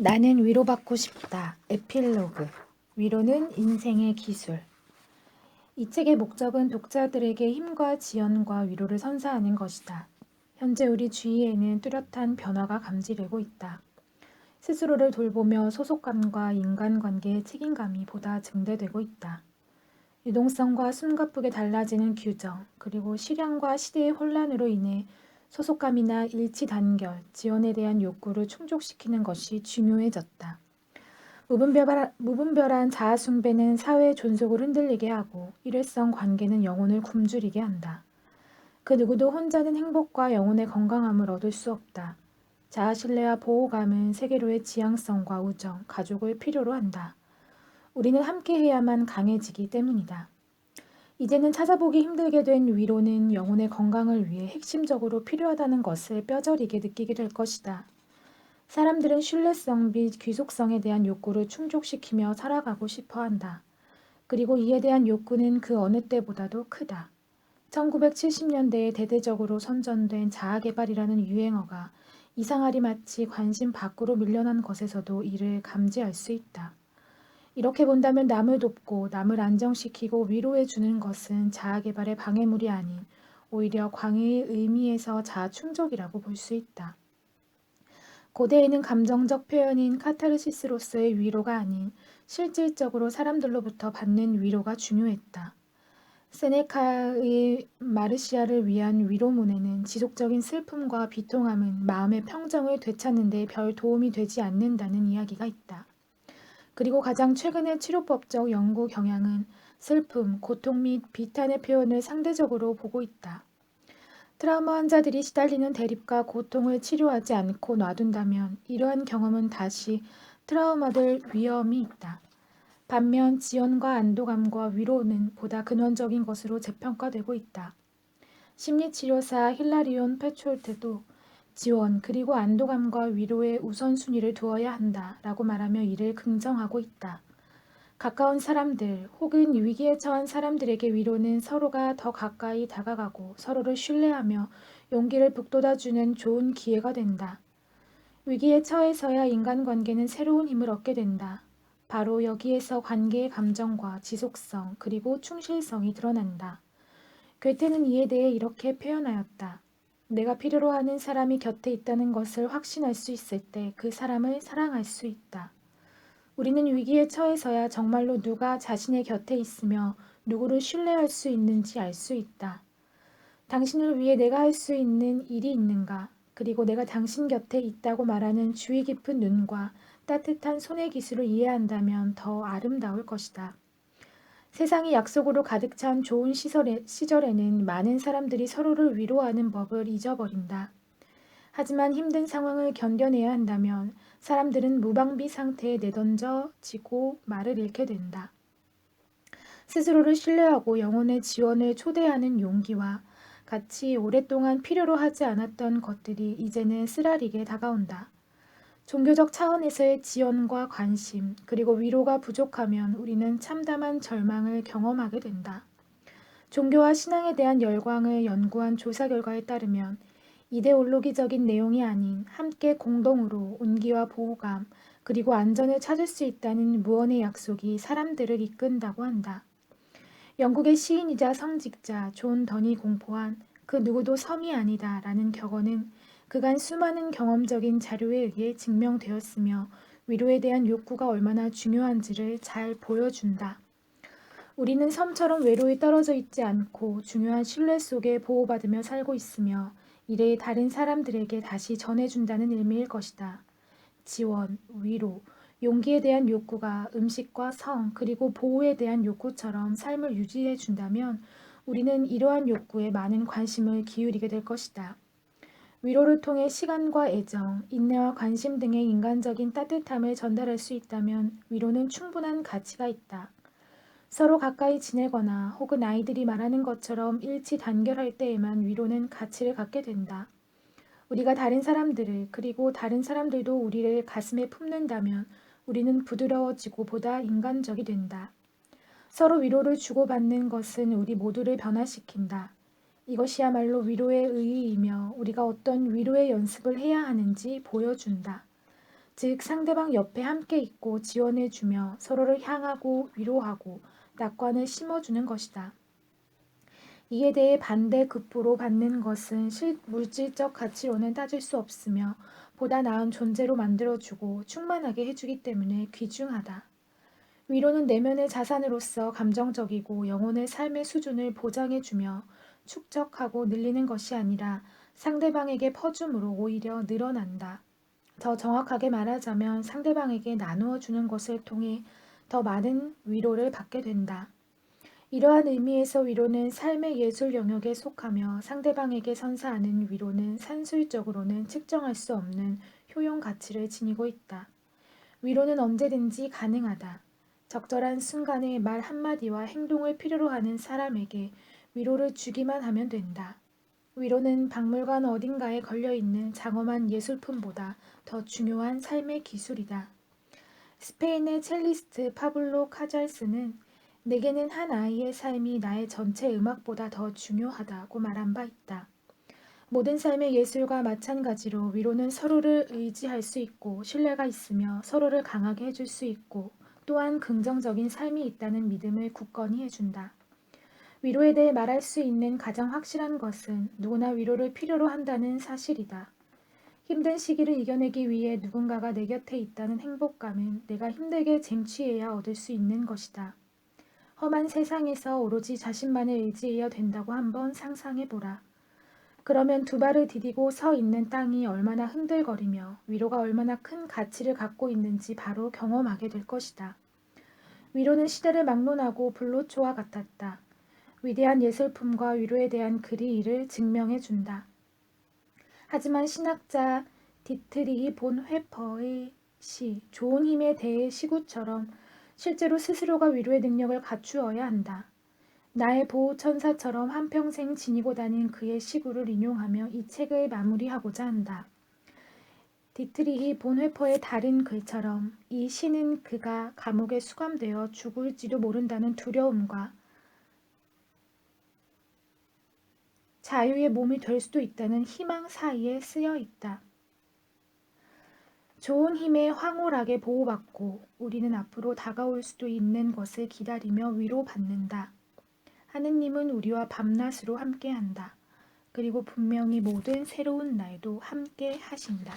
나는 위로받고 싶다. 에필로그. 위로는 인생의 기술. 이 책의 목적은 독자들에게 힘과 지연과 위로를 선사하는 것이다. 현재 우리 주위에는 뚜렷한 변화가 감지되고 있다. 스스로를 돌보며 소속감과 인간관계의 책임감이 보다 증대되고 있다. 유동성과 숨가쁘게 달라지는 규정, 그리고 실현과 시대의 혼란으로 인해 소속감이나 일치 단결, 지원에 대한 욕구를 충족시키는 것이 중요해졌다. 무분별한 자아숭배는 사회의 존속을 흔들리게 하고 일회성 관계는 영혼을 굶주리게 한다. 그 누구도 혼자는 행복과 영혼의 건강함을 얻을 수 없다. 자아신뢰와 보호감은 세계로의 지향성과 우정, 가족을 필요로 한다. 우리는 함께해야만 강해지기 때문이다. 이제는 찾아보기 힘들게 된 위로는 영혼의 건강을 위해 핵심적으로 필요하다는 것을 뼈저리게 느끼게 될 것이다. 사람들은 신뢰성 및 귀속성에 대한 욕구를 충족시키며 살아가고 싶어 한다. 그리고 이에 대한 욕구는 그 어느 때보다도 크다. 1970년대에 대대적으로 선전된 자아개발이라는 유행어가 이상하리 마치 관심 밖으로 밀려난 것에서도 이를 감지할 수 있다. 이렇게 본다면 남을 돕고 남을 안정시키고 위로해주는 것은 자아개발의 방해물이 아닌 오히려 광해의 의미에서 자아충족이라고 볼 수 있다. 고대에는 감정적 표현인 카타르시스로서의 위로가 아닌 실질적으로 사람들로부터 받는 위로가 중요했다. 세네카의 마르시아를 위한 위로문에는 지속적인 슬픔과 비통함은 마음의 평정을 되찾는 데 별 도움이 되지 않는다는 이야기가 있다. 그리고 가장 최근의 치료법적 연구 경향은 슬픔, 고통 및 비탄의 표현을 상대적으로 보고 있다. 트라우마 환자들이 시달리는 대립과 고통을 치료하지 않고 놔둔다면 이러한 경험은 다시 트라우마될 위험이 있다. 반면 지연과 안도감과 위로는 보다 근원적인 것으로 재평가되고 있다. 심리치료사 힐라리온 페촐트도 지원 그리고 안도감과 위로의 우선순위를 두어야 한다라고 말하며 이를 긍정하고 있다. 가까운 사람들 혹은 위기에 처한 사람들에게 위로는 서로가 더 가까이 다가가고 서로를 신뢰하며 용기를 북돋아주는 좋은 기회가 된다. 위기에 처해서야 인간관계는 새로운 힘을 얻게 된다. 바로 여기에서 관계의 감정과 지속성 그리고 충실성이 드러난다. 괴테는 이에 대해 이렇게 표현하였다. 내가 필요로 하는 사람이 곁에 있다는 것을 확신할 수 있을 때 그 사람을 사랑할 수 있다. 우리는 위기에 처해서야 정말로 누가 자신의 곁에 있으며 누구를 신뢰할 수 있는지 알 수 있다. 당신을 위해 내가 할 수 있는 일이 있는가? 그리고 내가 당신 곁에 있다고 말하는 주의 깊은 눈과 따뜻한 손의 기술을 이해한다면 더 아름다울 것이다. 세상이 약속으로 가득 찬 좋은 시절에는 많은 사람들이 서로를 위로하는 법을 잊어버린다. 하지만 힘든 상황을 견뎌내야 한다면 사람들은 무방비 상태에 내던져지고 말을 잃게 된다. 스스로를 신뢰하고 영혼의 지원을 초대하는 용기와 같이 오랫동안 필요로 하지 않았던 것들이 이제는 쓰라리게 다가온다. 종교적 차원에서의 지원과 관심, 그리고 위로가 부족하면 우리는 참담한 절망을 경험하게 된다. 종교와 신앙에 대한 열광을 연구한 조사 결과에 따르면 이데올로기적인 내용이 아닌 함께 공동으로 온기와 보호감, 그리고 안전을 찾을 수 있다는 무언의 약속이 사람들을 이끈다고 한다. 영국의 시인이자 성직자 존 던이 공포한 그 누구도 섬이 아니다 라는 격언은 그간 수많은 경험적인 자료에 의해 증명되었으며 위로에 대한 욕구가 얼마나 중요한지를 잘 보여준다. 우리는 섬처럼 외로이 떨어져 있지 않고 중요한 신뢰 속에 보호받으며 살고 있으며 이래 다른 사람들에게 다시 전해준다는 의미일 것이다. 지원, 위로, 용기에 대한 욕구가 음식과 성, 그리고 보호에 대한 욕구처럼 삶을 유지해 준다면 우리는 이러한 욕구에 많은 관심을 기울이게 될 것이다. 위로를 통해 시간과 애정, 인내와 관심 등의 인간적인 따뜻함을 전달할 수 있다면 위로는 충분한 가치가 있다. 서로 가까이 지내거나 혹은 아이들이 말하는 것처럼 일치 단결할 때에만 위로는 가치를 갖게 된다. 우리가 다른 사람들을 그리고 다른 사람들도 우리를 가슴에 품는다면 우리는 부드러워지고 보다 인간적이 된다. 서로 위로를 주고받는 것은 우리 모두를 변화시킨다. 이것이야말로 위로의 의의이며 우리가 어떤 위로의 연습을 해야 하는지 보여준다. 즉 상대방 옆에 함께 있고 지원해주며 서로를 향하고 위로하고 낙관을 심어주는 것이다. 이에 대해 반대급부로 받는 것은 물질적 가치로는 따질 수 없으며 보다 나은 존재로 만들어주고 충만하게 해주기 때문에 귀중하다. 위로는 내면의 자산으로서 감정적이고 영혼의 삶의 수준을 보장해주며 축적하고 늘리는 것이 아니라 상대방에게 퍼줌으로 오히려 늘어난다. 더 정확하게 말하자면 상대방에게 나누어 주는 것을 통해 더 많은 위로를 받게 된다. 이러한 의미에서 위로는 삶의 예술 영역에 속하며 상대방에게 선사하는 위로는 산술적으로는 측정할 수 없는 효용 가치를 지니고 있다. 위로는 언제든지 가능하다. 적절한 순간에 말 한마디와 행동을 필요로 하는 사람에게 위로를 주기만 하면 된다. 위로는 박물관 어딘가에 걸려있는 장엄한 예술품보다 더 중요한 삶의 기술이다. 스페인의 첼리스트 파블로 카잘스는 내게는 한 아이의 삶이 나의 전체 음악보다 더 중요하다고 말한 바 있다. 모든 삶의 예술과 마찬가지로 위로는 서로를 의지할 수 있고 신뢰가 있으며 서로를 강하게 해줄 수 있고 또한 긍정적인 삶이 있다는 믿음을 굳건히 해준다. 위로에 대해 말할 수 있는 가장 확실한 것은 누구나 위로를 필요로 한다는 사실이다. 힘든 시기를 이겨내기 위해 누군가가 내 곁에 있다는 행복감은 내가 힘들게 쟁취해야 얻을 수 있는 것이다. 험한 세상에서 오로지 자신만을 의지해야 된다고 한번 상상해보라. 그러면 두 발을 디디고 서 있는 땅이 얼마나 흔들거리며 위로가 얼마나 큰 가치를 갖고 있는지 바로 경험하게 될 것이다. 위로는 시대를 막론하고 불로초와 같았다. 위대한 예술품과 위로에 대한 글이 이를 증명해준다. 하지만 신학자 디트리히 본 회퍼의 시 좋은 힘에 대해 시구처럼 실제로 스스로가 위로의 능력을 갖추어야 한다. 나의 보호천사처럼 한평생 지니고 다닌 그의 시구를 인용하며 이 책을 마무리하고자 한다. 디트리히 본회퍼의 다른 글처럼 이 시는 그가 감옥에 수감되어 죽을지도 모른다는 두려움과 자유의 몸이 될 수도 있다는 희망 사이에 쓰여 있다. 좋은 힘에 황홀하게 보호받고 우리는 앞으로 다가올 수도 있는 것을 기다리며 위로받는다. 하느님은 우리와 밤낮으로 함께한다. 그리고 분명히 모든 새로운 날도 함께 하신다.